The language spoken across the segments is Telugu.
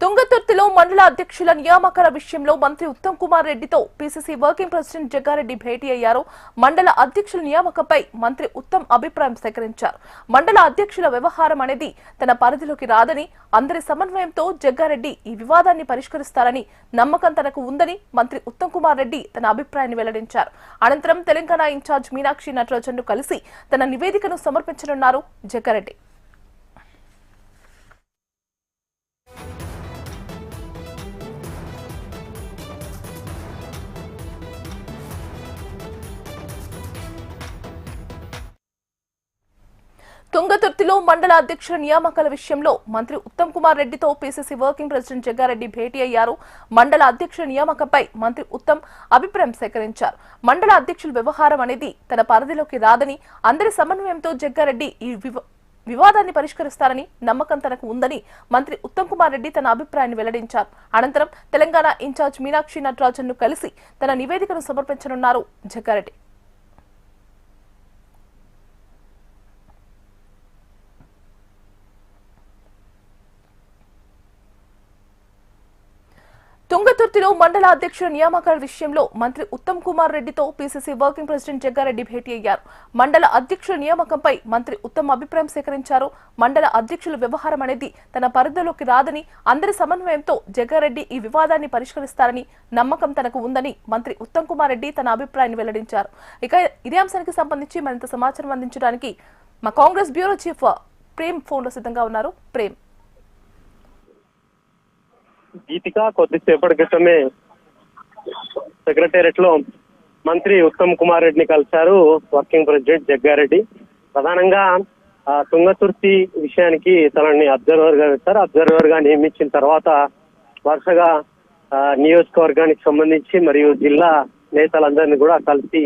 తుంగతుర్తిలో మండల అధ్యక్షుల నియామకాల విషయంలో మంత్రి ఉత్తమ్ కుమార్ రెడ్డితో పీసీసీ వర్కింగ్ ప్రెసిడెంట్ జగ్గారెడ్డి భేటీ అయ్యారు. మండల అధ్యక్షుల నియామకంపై మంత్రి ఉత్తమ్ అభిప్రాయం సేకరించారు. మండల అధ్యక్షుల వ్యవహారం అనేది తన పరిధిలోకి రాదని, అందరి సమన్వయంతో జగ్గారెడ్డి ఈ వివాదాన్ని పరిష్కరిస్తారని నమ్మకం తనకు ఉందని మంత్రి ఉత్తమ్ కుమార్ రెడ్డి తన అభిప్రాయాన్ని వెల్లడించారు. అనంతరం తెలంగాణ ఇన్ఛార్జ్ మీనాక్షి నటరాజన్ను కలిసి తన నివేదికను సమర్పించనున్నారు జగ్గారెడ్డి. తుంగతుర్తిలో మండల అధ్యక్షుల నియామకాల విషయంలో మంత్రి ఉత్తమ్ కుమార్ రెడ్డితో పీసీసీ వర్కింగ్ ప్రెసిడెంట్ జగ్గారెడ్డి భేటీ అయ్యారు. మండల అధ్యక్షుల నియామకంపై మంత్రి ఉత్తమ్ అభిప్రాయం సేకరించారు. మండల అధ్యక్షుల వ్యవహారం అనేది తన పరిధిలోకి రాదని, అందరి సమన్వయంతో జగ్గారెడ్డి ఈ వివాదాన్ని పరిష్కరిస్తారని నమ్మకం తనకు ఉందని మంత్రి ఉత్తమ్ కుమార్ రెడ్డి తన అభిప్రాయాన్ని వెల్లడించారు. అనంతరం తెలంగాణ ఇన్ఛార్జ్ మీనాక్షి నటరాజన్ను కలిసి తన నివేదికను సమర్పించనున్నారు జగ్గారెడ్డి. తుంగతుర్తిలో మండల అధ్యక్షుల నియామకాల విషయంలో మంత్రి ఉత్తమ్ కుమార్ రెడ్డితో పీసీసీ వర్కింగ్ ప్రెసిడెంట్ జగ్గారెడ్డి భేటీ అయ్యారు. మండల అధ్యక్షుల నియామకంపై మంత్రి ఉత్తమ్ అభిప్రాయం సేకరించారు. మండల అధ్యక్షుల వ్యవహారం అనేది తన పరిధిలోకి రాదని, అందరి సమన్వయంతో జగ్గారెడ్డి ఈ వివాదాన్ని పరిష్కరిస్తారని నమ్మకం తనకు ఉందని మంత్రి ఉత్తమ్ కుమార్ రెడ్డి తన అభిప్రాయాన్ని వెల్లడించారు. ఇక ఇదే అంశానికి సంబంధించి మరింత సమాచారం అందించడానికి మా కాంగ్రెస్ బ్యూరో చీఫ్ ప్రేమ్ ఫోన్లో సిద్ధంగా ఉన్నారు. ప్రేమ్, గీతిక కొద్దిసేపటి క్రితమే సెక్రటేరియట్ లో మంత్రి ఉత్తమ్ కుమార్ రెడ్డిని కలిశారు వర్కింగ్ ప్రెసిడెంట్ జగ్గారెడ్డి. ప్రధానంగా తుంగతుర్తి విషయానికి తనని అబ్జర్వర్ గా వేశారు. అబ్జర్వర్ గా నియమించిన తర్వాత వరుసగా నియోజకవర్గానికి సంబంధించి మరియు జిల్లా నేతలందరినీ కూడా కలిసి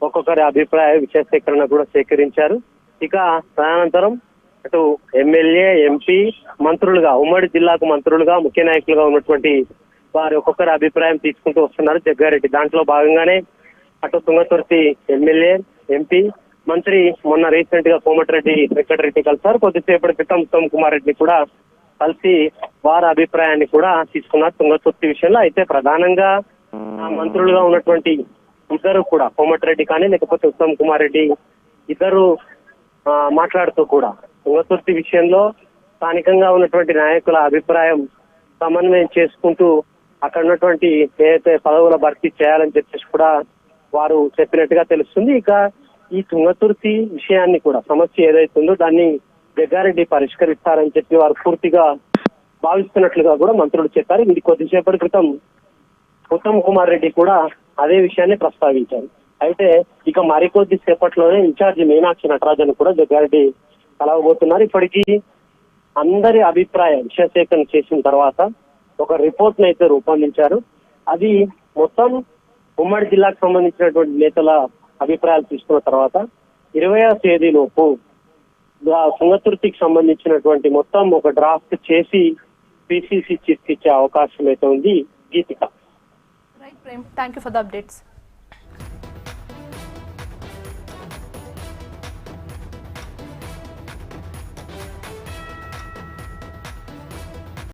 ఒక్కొక్కరి అభిప్రాయ విషయ సేకరణ కూడా సేకరించారు. ఇక తదనంతరం అటు ఎమ్మెల్యే, ఎంపీ, మంత్రులుగా, ఉమ్మడి జిల్లాకు మంత్రులుగా, ముఖ్య నాయకులుగా ఉన్నటువంటి వారి ఒక్కొక్కరి అభిప్రాయం తీసుకుంటూ వస్తున్నారు జగ్గారెడ్డి. దాంట్లో భాగంగానే అటు తుంగతుర్తి ఎమ్మెల్యే, ఎంపీ, మంత్రి మొన్న రీసెంట్ గా కోమటిరెడ్డి వెంకటరెడ్డి కలిసారు. కొద్దిసేపటి క్రితం ఉత్తమ్ కుమార్ రెడ్డి కూడా కలిసి వారి అభిప్రాయాన్ని కూడా తీసుకున్నారు తుంగతుర్తి విషయంలో. అయితే ప్రధానంగా మంత్రులుగా ఉన్నటువంటి ఇద్దరు కూడా, కోమటిరెడ్డి కానీ లేకపోతే ఉత్తమ్ కుమార్ రెడ్డి ఇద్దరు మాట్లాడుతూ కూడా తుంగతుర్తి విషయంలో స్థానికంగా ఉన్నటువంటి నాయకుల అభిప్రాయం సమన్వయం చేసుకుంటూ అక్కడ ఉన్నటువంటి ఏదైతే పదవుల భర్తీ చేయాలని చెప్పేసి కూడా వారు చెప్పినట్టుగా తెలుస్తుంది. ఇక ఈ తుంగతుర్తి విషయాన్ని కూడా, సమస్య ఏదైతుందో దాన్ని జగ్గారెడ్డి పరిష్కరిస్తారని చెప్పి వారు పూర్తిగా భావిస్తున్నట్లుగా కూడా మంత్రులు చెప్పారు. ఇది కొద్దిసేపటి క్రితం ఉత్తమ్ కుమార్ రెడ్డి కూడా అదే విషయాన్ని ప్రస్తావించారు. అయితే ఇక మరికొద్ది సేపట్లోనే ఇన్ఛార్జి మీనాక్షి నటరాజన్ కూడా జగ్గారెడ్డి కలవబోతున్నారు. ఇప్పటికీ అందరి అభిప్రాయ విషయ సేకరణ చేసిన తర్వాత ఒక రిపోర్ట్ ను అయితే రూపొందించారు. అది మొత్తం ఉమ్మడి జిల్లాకు సంబంధించినటువంటి నేతల అభిప్రాయాలు తీసుకున్న తర్వాత 20వ తేదీలోపు తుంగతుర్తికి సంబంధించినటువంటి మొత్తం ఒక డ్రాఫ్ట్ చేసి పిసిసి చీఫ్ ఇచ్చే అవకాశం అయితే ఉంది. Geethika, right Prem, thank you for the updates.